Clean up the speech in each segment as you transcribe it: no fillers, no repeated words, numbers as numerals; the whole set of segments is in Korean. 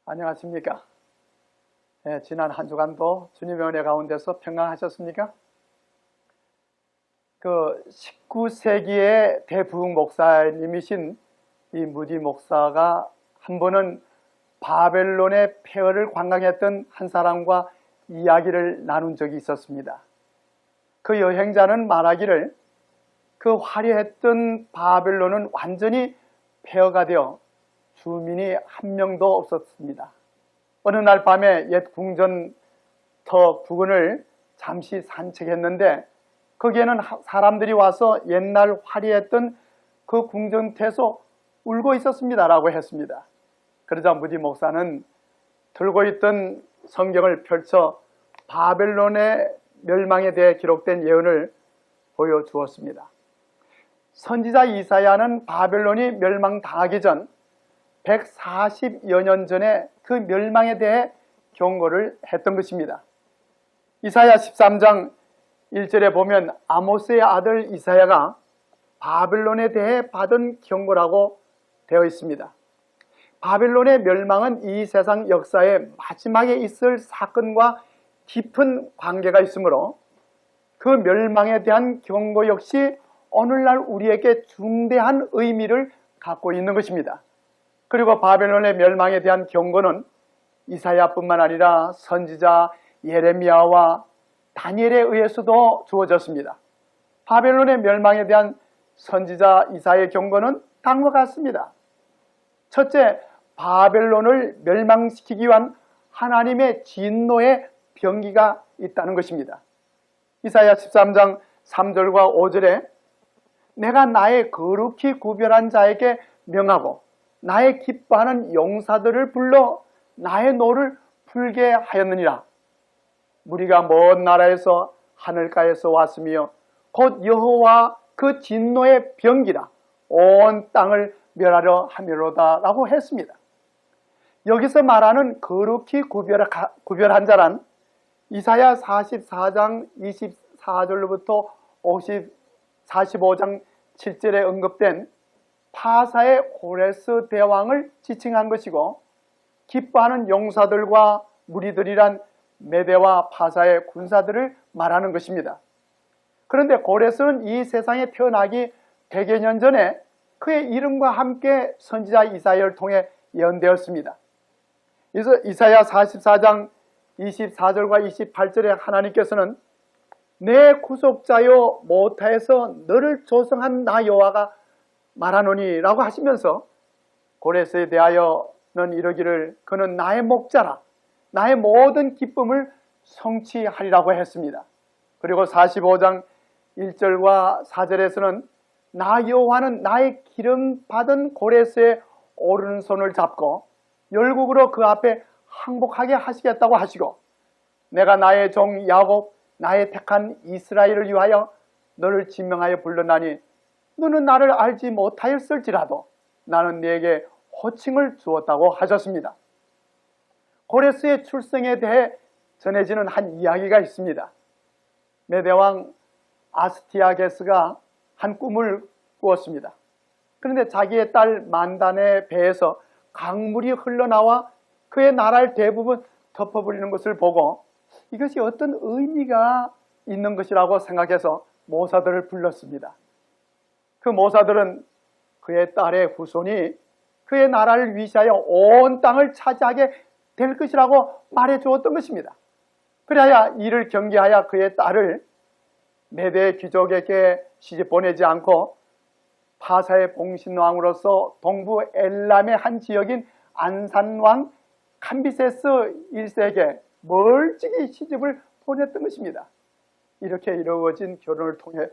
안녕하십니까? 지난 한 주간도 주님의 은혜 가운데서 평안하셨습니까? 19세기의 대부흥 목사님이신 이 무디 목사가 한 번은 바벨론의 폐허를 관광했던 한 사람과 이야기를 나눈 적이 있었습니다. 그 여행자는 말하기를 그 화려했던 바벨론은 완전히 폐허가 되어 주민이 한 명도 없었습니다. 어느 날 밤에 옛 궁전터 부근을 잠시 산책했는데 거기에는 사람들이 와서 옛날 화려했던 그 궁전터에서 울고 있었습니다 라고 했습니다. 그러자 무디 목사는 들고 있던 성경을 펼쳐 바벨론의 멸망에 대해 기록된 예언을 보여주었습니다. 선지자 이사야는 바벨론이 멸망당하기 전 140여 년 전에 그 멸망에 대해 경고를 했던 것입니다. 이사야 13장 1절에 보면 아모스의 아들 이사야가 바벨론에 대해 받은 경고라고 되어 있습니다. 바벨론의 멸망은 이 세상 역사의 마지막에 있을 사건과 깊은 관계가 있으므로 그 멸망에 대한 경고 역시 오늘날 우리에게 중대한 의미를 갖고 있는 것입니다. 그리고 바벨론의 멸망에 대한 경고는 이사야뿐만 아니라 선지자 예레미야와 다니엘에 의해서도 주어졌습니다. 바벨론의 멸망에 대한 선지자 이사야의 경고는 다음과 같습니다. 첫째, 바벨론을 멸망시키기 위한 하나님의 진노의 병기가 있다는 것입니다. 이사야 13장 3절과 5절에 내가 나의 거룩히 구별한 자에게 명하고 나의 기뻐하는 용사들을 불러 나의 노를 풀게 하였느니라. 무리가 먼 나라에서 하늘가에서 왔으며 곧 여호와 그 진노의 병기라 온 땅을 멸하려 함이로다 라고 했습니다. 여기서 말하는 거룩히 구별한 자란 이사야 44장 24절로부터 45장 7절에 언급된 파사의 고레스 대왕을 지칭한 것이고 기뻐하는 용사들과 무리들이란 메대와 파사의 군사들을 말하는 것입니다. 그런데 고레스는 이 세상에 태어나기 100여 년 전에 그의 이름과 함께 선지자 이사야를 통해 예언되었습니다. 이사야 44장 24절과 28절에 하나님께서는 내 구속자요 모타에서 너를 조성한 나 여호와가 말하노니 라고 하시면서 고레스에 대하여는 이러기를 그는 나의 목자라 나의 모든 기쁨을 성취하리라고 했습니다. 그리고 45장 1절과 4절에서는 나 여호와는 나의 기름 받은 고레스의 오른손을 잡고 열국으로 그 앞에 항복하게 하시겠다고 하시고 내가 나의 종 야곱 나의 택한 이스라엘을 위하여 너를 지명하여 불렀나니 너는 나를 알지 못하였을지라도 나는 네게 호칭을 주었다고 하셨습니다. 고레스의 출생에 대해 전해지는 한 이야기가 있습니다. 메대왕 아스티아게스가 한 꿈을 꾸었습니다. 그런데 자기의 딸 만단의 배에서 강물이 흘러나와 그의 나라를 대부분 덮어버리는 것을 보고 이것이 어떤 의미가 있는 것이라고 생각해서 모사들을 불렀습니다. 그 모사들은 그의 딸의 후손이 그의 나라를 위시하여 온 땅을 차지하게 될 것이라고 말해 주었던 것입니다. 그래야 이를 경계하여 그의 딸을 메대 귀족에게 시집 보내지 않고 파사의 봉신왕으로서 동부 엘람의 한 지역인 안산왕 캄비세스 1세에게 멀찍이 시집을 보냈던 것입니다. 이렇게 이루어진 결혼을 통해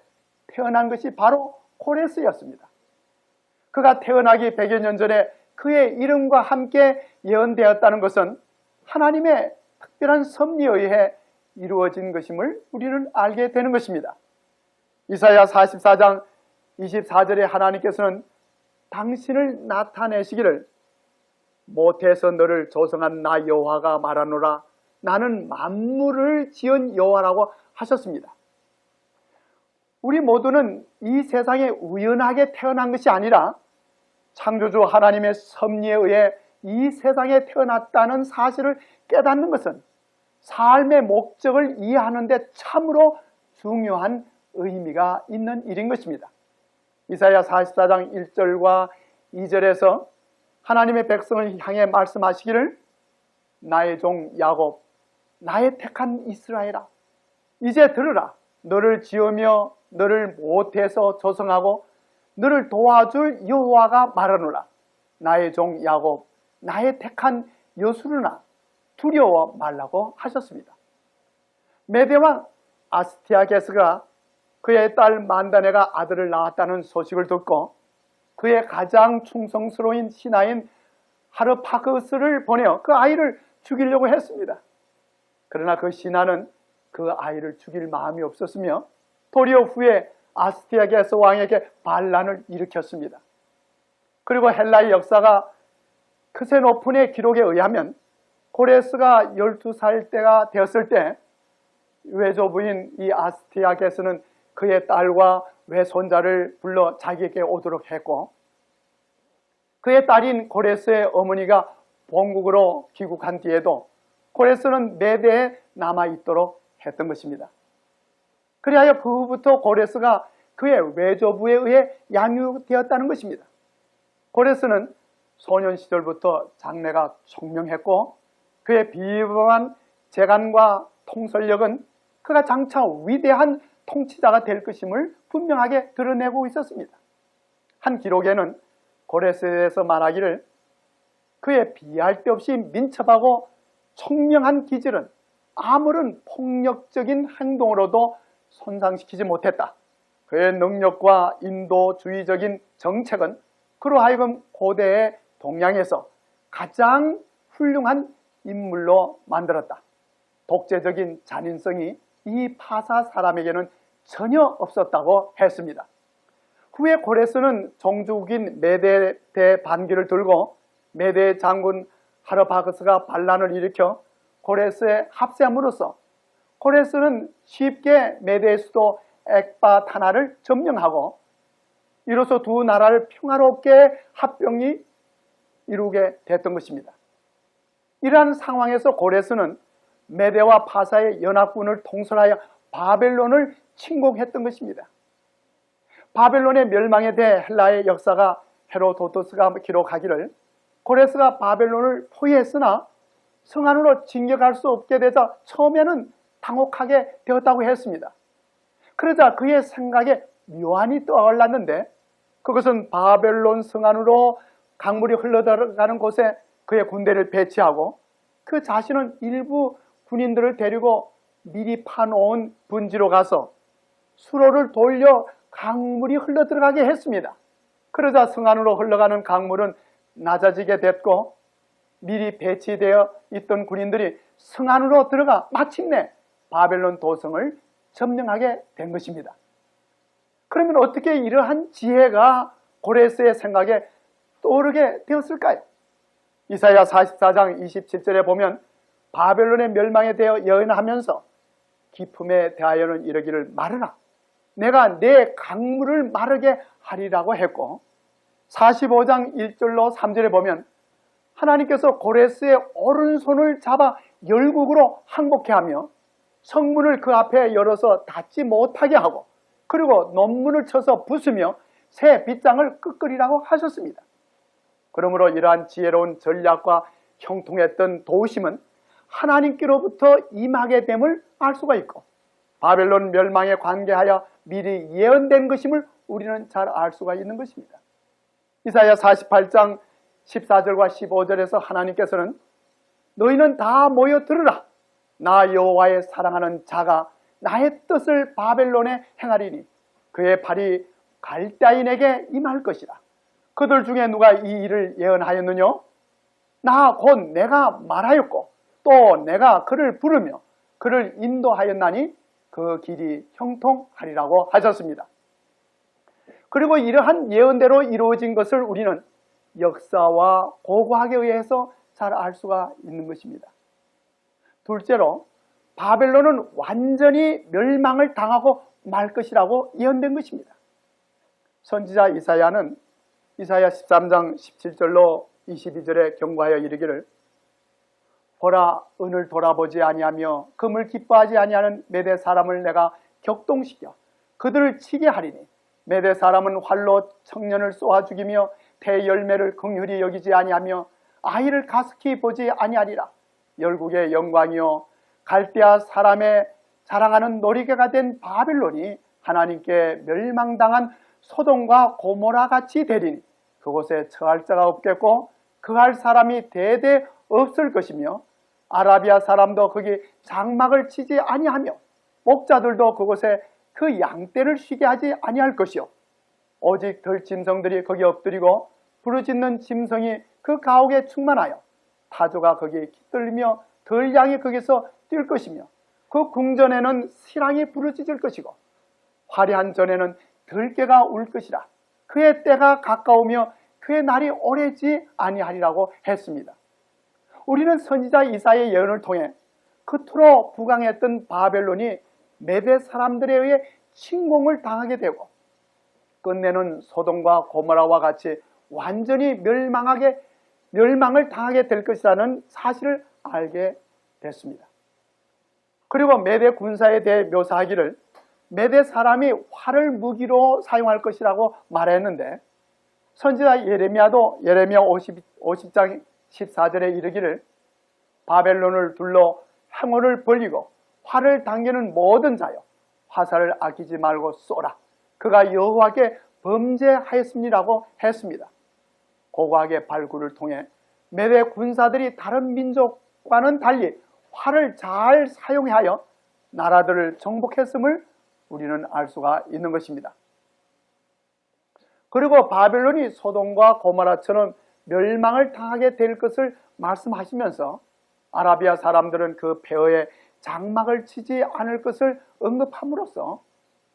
태어난 것이 바로 고레스였습니다. 그가 태어나기 100여 년 전에 그의 이름과 함께 예언되었다는 것은 하나님의 특별한 섭리에 의해 이루어진 것임을 우리는 알게 되는 것입니다. 이사야 44장 24절에 하나님께서는 당신을 나타내시기를 모태에서 너를 조성한 나 여호와가 말하노라 나는 만물을 지은 여호와라고 하셨습니다. 우리 모두는 이 세상에 우연하게 태어난 것이 아니라 창조주 하나님의 섭리에 의해 이 세상에 태어났다는 사실을 깨닫는 것은 삶의 목적을 이해하는 데 참으로 중요한 의미가 있는 일인 것입니다. 이사야 44장 1절과 2절에서 하나님의 백성을 향해 말씀하시기를 나의 종 야곱, 나의 택한 이스라엘아, 이제 들으라. 너를 지으며 너를 모태에서 조성하고 너를 도와줄 여호와가 말하노라. 나의 종 야곱, 나의 택한 여수르나 두려워 말라고 하셨습니다. 메대왕 아스티아게스가 그의 딸 만다네가 아들을 낳았다는 소식을 듣고 그의 가장 충성스러운 신하인 하르파크스를 보내어 그 아이를 죽이려고 했습니다. 그러나 그 신하는 그 아이를 죽일 마음이 없었으며 도리어 후에 아스티아게스 왕에게 반란을 일으켰습니다. 그리고 헬라의 역사가 크세노폰의 기록에 의하면 고레스가 12살 때가 되었을 때 외조부인 이 아스티아게스는 그의 딸과 외손자를 불러 자기에게 오도록 했고 그의 딸인 고레스의 어머니가 본국으로 귀국한 뒤에도 고레스는 메대에 남아있도록 했던 것입니다. 그리하여 그 후부터 고레스가 그의 외조부에 의해 양육되었다는 것입니다. 고레스는 소년 시절부터 장래가 총명했고 그의 비범한 재간과 통솔력은 그가 장차 위대한 통치자가 될 것임을 분명하게 드러내고 있었습니다. 한 기록에는 고레스에 대해서 말하기를 그의 비할 데 없이 민첩하고 총명한 기질은 아무런 폭력적인 행동으로도 손상시키지 못했다. 그의 능력과 인도주의적인 정책은 그로 하여금 고대의 동양에서 가장 훌륭한 인물로 만들었다. 독재적인 잔인성이 이 파사 사람에게는 전혀 없었다고 했습니다. 후에 고레스는 종주국인 메대 대반기를 들고 메대 장군 하르파크스가 반란을 일으켜 고레스에 합세함으로써 고레스는 쉽게 메대의 수도 엑바타나를 점령하고 이로써 두 나라를 평화롭게 합병이 이루게 됐던 것입니다. 이러한 상황에서 고레스는 메대와 파사의 연합군을 통솔하여 바벨론을 침공했던 것입니다. 바벨론의 멸망에 대해 헬라의 역사가 헤로도토스가 기록하기를 고레스가 바벨론을 포위했으나 성 안으로 진격할 수 없게 되자 처음에는 당혹하게 되었다고 했습니다. 그러자 그의 생각에 묘안이 떠올랐는데 그것은 바벨론 성 안으로 강물이 흘러들어가는 곳에 그의 군대를 배치하고 그 자신은 일부 군인들을 데리고 미리 파놓은 분지로 가서 수로를 돌려 강물이 흘러들어가게 했습니다. 그러자 성 안으로 흘러가는 강물은 낮아지게 됐고 미리 배치되어 있던 군인들이 성 안으로 들어가 마침내 바벨론 도성을 점령하게 된 것입니다. 그러면 어떻게 이러한 지혜가 고레스의 생각에 떠오르게 되었을까요? 이사야 44장 27절에 보면 바벨론의 멸망에 대해 예언하면서 기품에 대하여는 이르기를 말하라. 내가 내 강물을 마르게 하리라고 했고 45장 1절로 3절에 보면 하나님께서 고레스의 오른손을 잡아 열국으로 항복케 하며 성문을 그 앞에 열어서 닫지 못하게 하고 그리고 논문을 쳐서 부수며 새 빗장을 끄끄리라고 하셨습니다. 그러므로 이러한 지혜로운 전략과 형통했던 도우심은 하나님께로부터 임하게 됨을 알 수가 있고 바벨론 멸망에 관계하여 미리 예언된 것임을 우리는 잘 알 수가 있는 것입니다. 이사야 48장 14절과 15절에서 하나님께서는 너희는 다 모여 들으라. 나 여호와의 사랑하는 자가 나의 뜻을 바벨론에 행하리니 그의 발이 갈대인에게 임할 것이라. 그들 중에 누가 이 일을 예언하였느냐? 나 곧 내가 말하였고 또 내가 그를 부르며 그를 인도하였나니 그 길이 형통하리라고 하셨습니다. 그리고 이러한 예언대로 이루어진 것을 우리는 역사와 고고학에 의해서 잘 알 수가 있는 것입니다. 둘째로 바벨론은 완전히 멸망을 당하고 말 것이라고 예언된 것입니다. 선지자 이사야는 이사야 13장 17절로 22절에 경고하여 이르기를 보라 은을 돌아보지 아니하며 금을 기뻐하지 아니하는 메대 사람을 내가 격동시켜 그들을 치게 하리니 메대 사람은 활로 청년을 쏘아 죽이며 대열매를 긍휼히 여기지 아니하며 아이를 가스히 보지 아니하리라. 열국의 영광이요 갈대아 사람의 자랑하는 놀이개가 된 바벨론이 하나님께 멸망당한 소돔과 고모라 같이 되리니 그곳에 처할 자가 없겠고 그할 사람이 대대 없을 것이며 아라비아 사람도 거기 장막을 치지 아니하며 목자들도 그곳에 그 양떼를 쉬게 하지 아니할 것이요 오직 들짐승들이 거기 엎드리고 부르짖는 짐승이 그 가옥에 충만하여 타조가 거기에 깃들리며 들양이 거기서 뛸 것이며 그 궁전에는 시랑이 부르짖을 것이고 화려한 전에는 들깨가 울 것이라. 그의 때가 가까우며 그의 날이 오래지 아니하리라고 했습니다. 우리는 선지자 이사야의 예언을 통해 그토록 부강했던 바벨론이 메대 사람들에 의해 침공을 당하게 되고 끝내는 소돔과 고모라와 같이 완전히 멸망을 당하게 될 것이라는 사실을 알게 됐습니다. 그리고 메대 군사에 대해 묘사하기를 메대 사람이 활을 무기로 사용할 것이라고 말했는데 선지자 예레미야도 예레미야 50장 14절에 이르기를 바벨론을 둘러 행호를 벌리고 활을 당기는 모든 자여 화살을 아끼지 말고 쏘라. 그가 여호와께 범죄하였음이라고 했습니다. 고고하게 발굴을 통해 메대 군사들이 다른 민족과는 달리 활을 잘 사용하여 나라들을 정복했음을 우리는 알 수가 있는 것입니다. 그리고 바벨론이 소돔과 고모라처럼 멸망을 당하게 될 것을 말씀하시면서 아라비아 사람들은 그 폐허에 장막을 치지 않을 것을 언급함으로써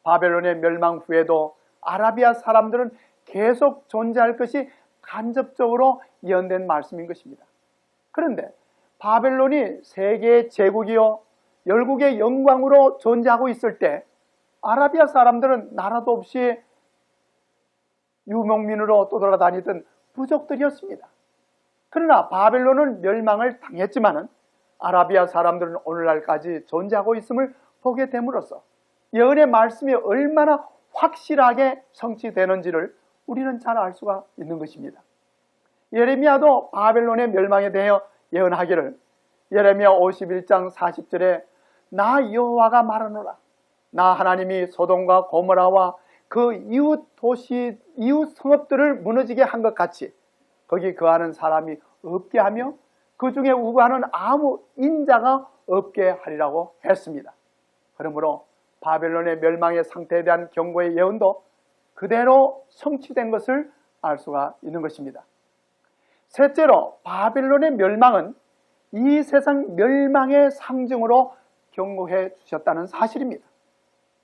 바벨론의 멸망 후에도 아라비아 사람들은 계속 존재할 것이 간접적으로 예언된 말씀인 것입니다. 그런데 바벨론이 세계의 제국이요 열국의 영광으로 존재하고 있을 때 아라비아 사람들은 나라도 없이 유목민으로 떠돌아다니던 부족들이었습니다. 그러나 바벨론은 멸망을 당했지만은 아라비아 사람들은 오늘날까지 존재하고 있음을 보게 됨으로써 예언의 말씀이 얼마나 확실하게 성취되는지를 우리는 잘 알 수가 있는 것입니다. 예레미야도 바벨론의 멸망에 대하여 예언하기를 예레미야 51장 40절에 나 여호와가 말하노라. 나 하나님이 소돔과 고모라와 그 이웃 도시, 이웃 성읍들을 무너지게 한 것 같이 거기 거하는 사람이 없게 하며 그 중에 우거하는 아무 인자가 없게 하리라고 했습니다. 그러므로 바벨론의 멸망의 상태에 대한 경고의 예언도 그대로 성취된 것을 알 수가 있는 것입니다. 셋째로 바벨론의 멸망은 이 세상 멸망의 상징으로 경고해 주셨다는 사실입니다.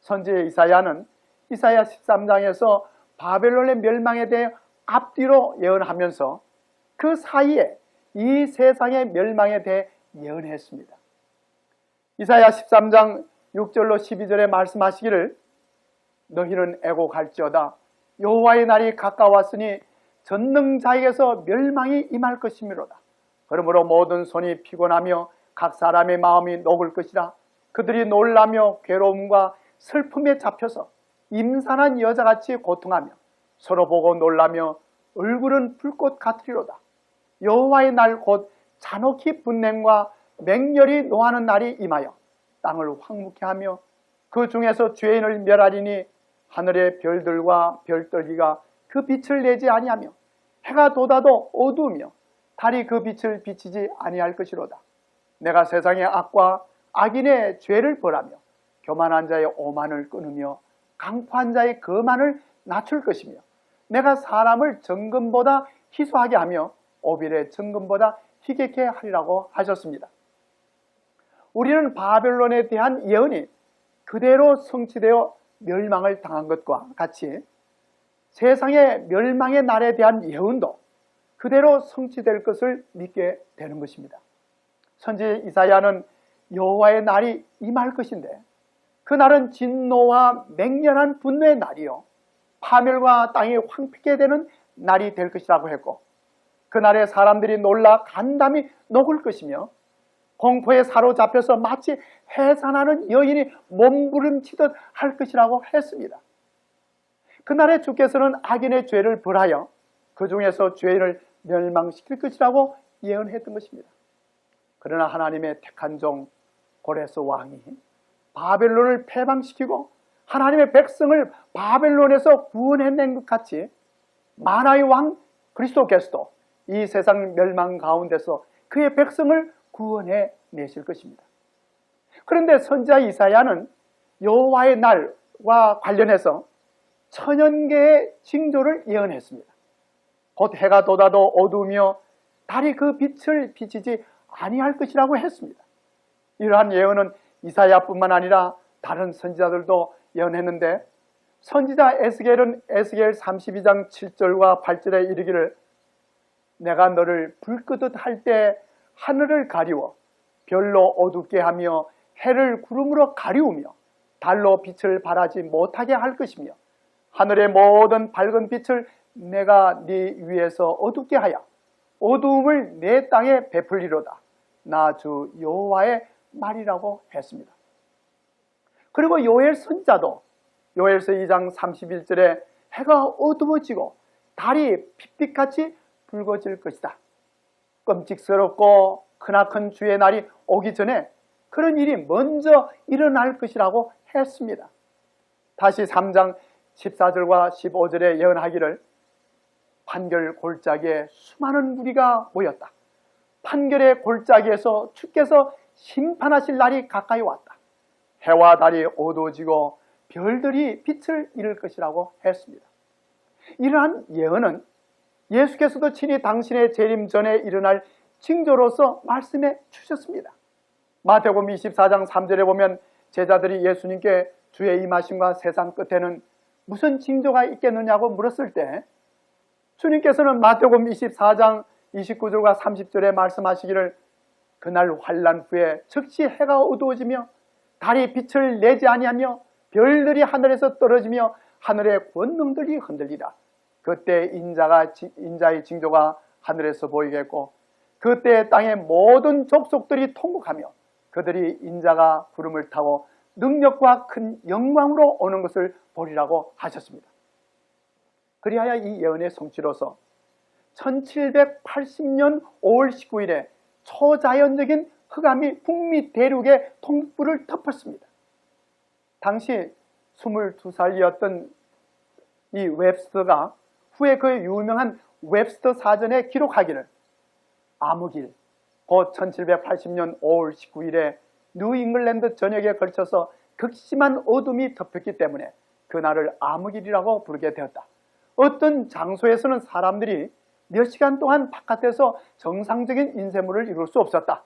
선지자 이사야는 이사야 13장에서 바벨론의 멸망에 대해 앞뒤로 예언하면서 그 사이에 이 세상의 멸망에 대해 예언했습니다. 이사야 13장 6절로 12절에 말씀하시기를 너희는 애곡할지어다 여호와의 날이 가까웠으니 전능자에게서 멸망이 임할 것이미로다. 그러므로 모든 손이 피곤하며 각 사람의 마음이 녹을 것이라. 그들이 놀라며 괴로움과 슬픔에 잡혀서 임산한 여자같이 고통하며 서로 보고 놀라며 얼굴은 불꽃 같으리로다. 여호와의 날 곧 잔혹히 분냄과 맹렬히 노하는 날이 임하여 땅을 황무케 하며 그 중에서 죄인을 멸하리니 하늘의 별들과 별들기가 그 빛을 내지 아니하며 해가 돋아도 어두우며 달이 그 빛을 비치지 아니할 것이로다. 내가 세상의 악과 악인의 죄를 벌하며 교만한 자의 오만을 끊으며 강포한 자의 거만을 낮출 것이며 내가 사람을 정금보다 희소하게 하며 오빌의 정금보다 희게 하리라고 하셨습니다. 우리는 바벨론에 대한 예언이 그대로 성취되어 멸망을 당한 것과 같이 세상의 멸망의 날에 대한 예언도 그대로 성취될 것을 믿게 되는 것입니다. 선지 이사야는 여호와의 날이 임할 것인데 그 날은 진노와 맹렬한 분노의 날이요 파멸과 땅이 황폐게 되는 날이 될 것이라고 했고 그날의 사람들이 놀라 간담이 녹을 것이며 공포에 사로잡혀서 마치 해산하는 여인이 몸부림치듯 할 것이라고 했습니다. 그날에 주께서는 악인의 죄를 벌하여 그 중에서 죄를 멸망시킬 것이라고 예언했던 것입니다. 그러나 하나님의 택한 종 고레스 왕이 바벨론을 패망시키고 하나님의 백성을 바벨론에서 구원해낸 것 같이 만화의 왕 그리스도께서도 이 세상 멸망 가운데서 그의 백성을 구원해 내실 것입니다. 그런데 선지자 이사야는 여호와의 날과 관련해서 천연계의 징조를 예언했습니다. 곧 해가 돋아도 어두우며 달이 그 빛을 비치지 아니할 것이라고 했습니다. 이러한 예언은 이사야뿐만 아니라 다른 선지자들도 예언했는데 선지자 에스겔은 에스겔 32장 7절과 8절에 이르기를 내가 너를 불 끄듯 할 때 하늘을 가리워 별로 어둡게 하며 해를 구름으로 가리우며 달로 빛을 발하지 못하게 할 것이며 하늘의 모든 밝은 빛을 내가 네 위에서 어둡게 하여 어두움을 내 땅에 베풀리로다. 나 주 여호와의 말이라고 했습니다. 그리고 요엘 선지자도 요엘서 2장 31절에 해가 어두워지고 달이 빛빛같이 붉어질 것이다. 끔찍스럽고 크나큰 주의 날이 오기 전에 그런 일이 먼저 일어날 것이라고 했습니다. 다시 3장 14절과 15절에 예언하기를 판결 골짜기에 수많은 무리가 모였다. 판결의 골짜기에서 주께서 심판하실 날이 가까이 왔다. 해와 달이 어두워지고 별들이 빛을 잃을 것이라고 했습니다. 이러한 예언은 예수께서도 친히 당신의 재림 전에 일어날 징조로서 말씀해 주셨습니다. 마태복음 24장 3절에 보면 제자들이 예수님께 주의 임하심과 세상 끝에는 무슨 징조가 있겠느냐고 물었을 때 주님께서는 마태복음 24장 29절과 30절에 말씀하시기를 그날 환난 후에 즉시 해가 어두워지며 달이 빛을 내지 아니하며 별들이 하늘에서 떨어지며 하늘의 권능들이 흔들리라. 그때 인자의 징조가 하늘에서 보이겠고 그때 땅의 모든 족속들이 통곡하며 그들이 인자가 구름을 타고 능력과 큰 영광으로 오는 것을 보리라고 하셨습니다. 그리하여 이 예언의 성취로서 1780년 5월 19일에 초자연적인 흑암이 북미 대륙의 동북부를 덮었습니다. 당시 22살이었던 이 웹스터가 후에 그 유명한 웹스터 사전에 기록하기를 암흑일, 곧 1780년 5월 19일에 뉴잉글랜드 전역에 걸쳐서 극심한 어둠이 덮였기 때문에 그날을 암흑일이라고 부르게 되었다. 어떤 장소에서는 사람들이 몇 시간 동안 바깥에서 정상적인 인쇄물을 이룰 수 없었다.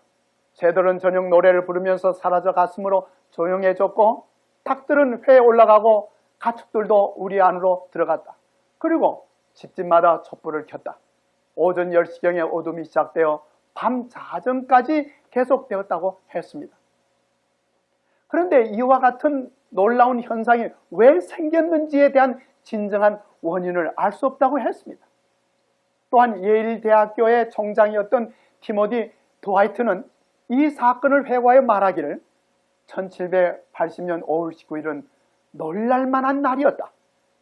새들은 저녁 노래를 부르면서 사라져 갔으므로 조용해졌고 닭들은 회에 올라가고 가축들도 우리 안으로 들어갔다. 그리고 집집마다 촛불을 켰다. 오전 10시경에 어둠이 시작되어 밤 자정까지 계속되었다고 했습니다. 그런데 이와 같은 놀라운 현상이 왜 생겼는지에 대한 진정한 원인을 알 수 없다고 했습니다. 또한 예일 대학교의 총장이었던 티모티 드와이트는 이 사건을 회고하여 말하기를 1780년 5월 19일은 놀랄만한 날이었다.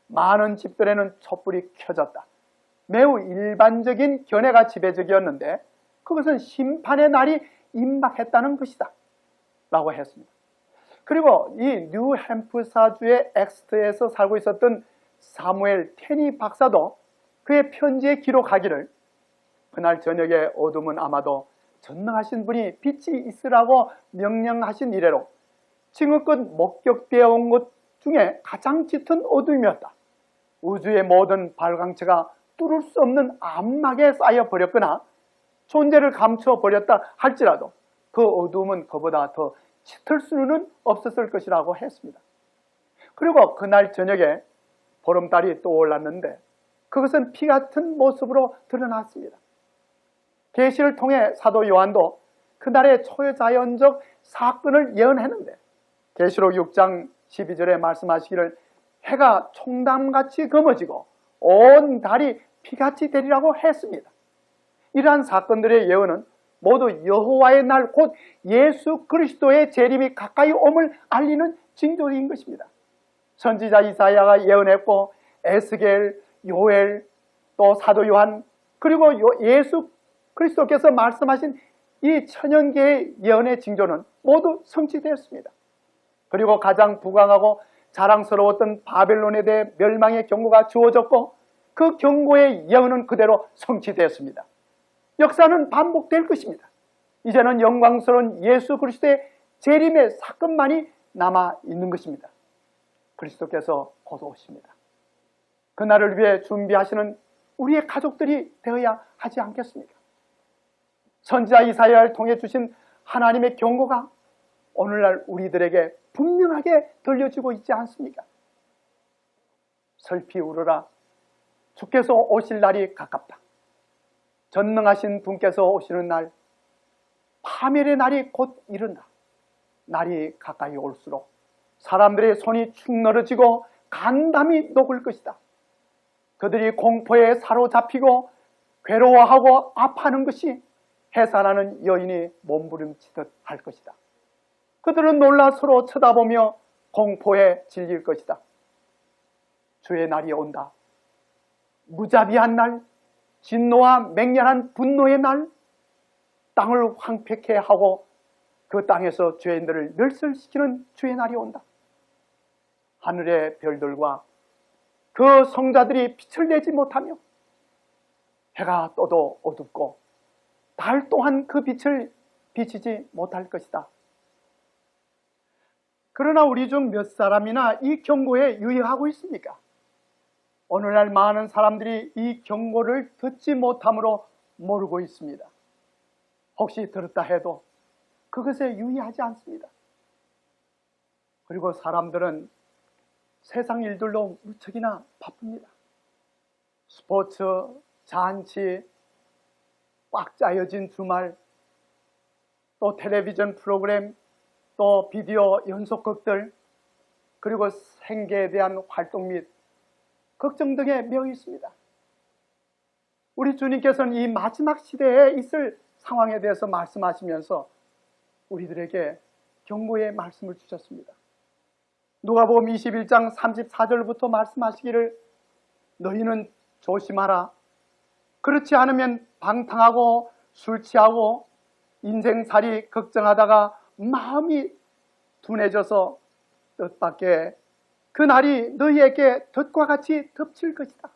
많은 집들에는 촛불이 켜졌다. 매우 일반적인 견해가 지배적이었는데 그것은 심판의 날이 임박했다는 것이다 라고 했습니다. 그리고 이 뉴햄프사주의 엑스트에서 살고 있었던 사무엘 테니 박사도 그의 편지에 기록하기를 그날 저녁에 어둠은 아마도 전능하신 분이 빛이 있으라고 명령하신 이래로 지금껏 목격되어 온 것 중에 가장 짙은 어둠이었다. 우주의 모든 발광체가 뚫을 수 없는 암막에 쌓여버렸거나 존재를 감춰버렸다 할지라도 그 어둠은 그보다 더 짙을 수는 없었을 것이라고 했습니다. 그리고 그날 저녁에 보름달이 떠올랐는데 그것은 피 같은 모습으로 드러났습니다. 계시를 통해 사도 요한도 그날의 초자연적 사건을 예언했는데 계시록 6장 12절에 말씀하시기를 해가 총담같이 검어지고 온 달이 피같이 되리라고 했습니다. 이러한 사건들의 예언은 모두 여호와의 날 곧 예수 그리스도의 재림이 가까이 옴을 알리는 징조인 것입니다. 선지자 이사야가 예언했고 에스겔, 요엘, 또 사도 요한, 그리고 예수 그리스도께서 말씀하신 이 천연계의 예언의 징조는 모두 성취되었습니다. 그리고 가장 부강하고 자랑스러웠던 바벨론에 대해 멸망의 경고가 주어졌고 그 경고의 예언은 그대로 성취되었습니다. 역사는 반복될 것입니다. 이제는 영광스러운 예수 그리스도의 재림의 사건만이 남아 있는 것입니다. 그리스도께서 곧 오십니다. 그날을 위해 준비하시는 우리의 가족들이 되어야 하지 않겠습니까? 선지자 이사야를 통해 주신 하나님의 경고가 오늘날 우리들에게 분명하게 들려지고 있지 않습니까? 슬피 울으라. 주께서 오실 날이 가깝다. 전능하신 분께서 오시는 날, 파멸의 날이 곧 이른다. 날이 가까이 올수록 사람들의 손이 축 늘어지고 간담이 녹을 것이다. 그들이 공포에 사로잡히고 괴로워하고 아파하는 것이 해산하는 여인이 몸부림치듯 할 것이다. 그들은 놀라 서로 쳐다보며 공포에 질릴 것이다. 주의 날이 온다. 무자비한 날, 진노와 맹렬한 분노의 날, 땅을 황폐케 하고 그 땅에서 죄인들을 멸설시키는 주의 날이 온다. 하늘의 별들과 그 성자들이 빛을 내지 못하며 해가 떠도 어둡고 달 또한 그 빛을 비치지 못할 것이다. 그러나 우리 중 몇 사람이나 이 경고에 유의하고 있습니까? 오늘날 많은 사람들이 이 경고를 듣지 못함으로 모르고 있습니다. 혹시 들었다 해도 그것에 유의하지 않습니다. 그리고 사람들은 세상 일들로 무척이나 바쁩니다. 스포츠, 잔치, 꽉 짜여진 주말, 또 텔레비전 프로그램, 또 비디오 연속극들, 그리고 생계에 대한 활동 및 걱정 등에 매여 있습니다. 우리 주님께서는 이 마지막 시대에 있을 상황에 대해서 말씀하시면서 우리들에게 경고의 말씀을 주셨습니다. 누가복음 21장 34절부터 말씀하시기를 너희는 조심하라. 그렇지 않으면 방탕하고 술 취하고 인생살이 걱정하다가 마음이 둔해져서 뜻밖의 그 날이 너희에게 덫과 같이 덮칠 것이다.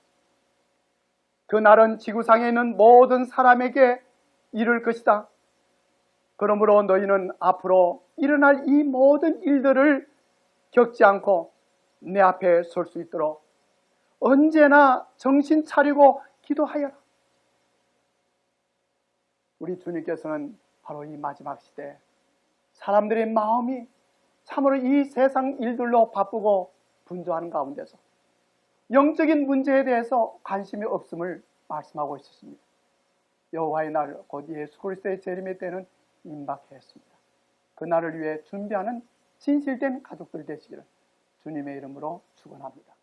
그 날은 지구상에 있는 모든 사람에게 이를 것이다. 그러므로 너희는 앞으로 일어날 이 모든 일들을 겪지 않고 내 앞에 설 수 있도록 언제나 정신 차리고 기도하여라. 우리 주님께서는 바로 이 마지막 시대 사람들의 마음이 참으로 이 세상 일들로 바쁘고 분주하는 가운데서 영적인 문제에 대해서 관심이 없음을 말씀하고 있었습니다. 여호와의 날 곧 예수 그리스도의 재림의 때는 임박했습니다. 그날을 위해 준비하는 진실된 가족들 되시기를 주님의 이름으로 축원합니다.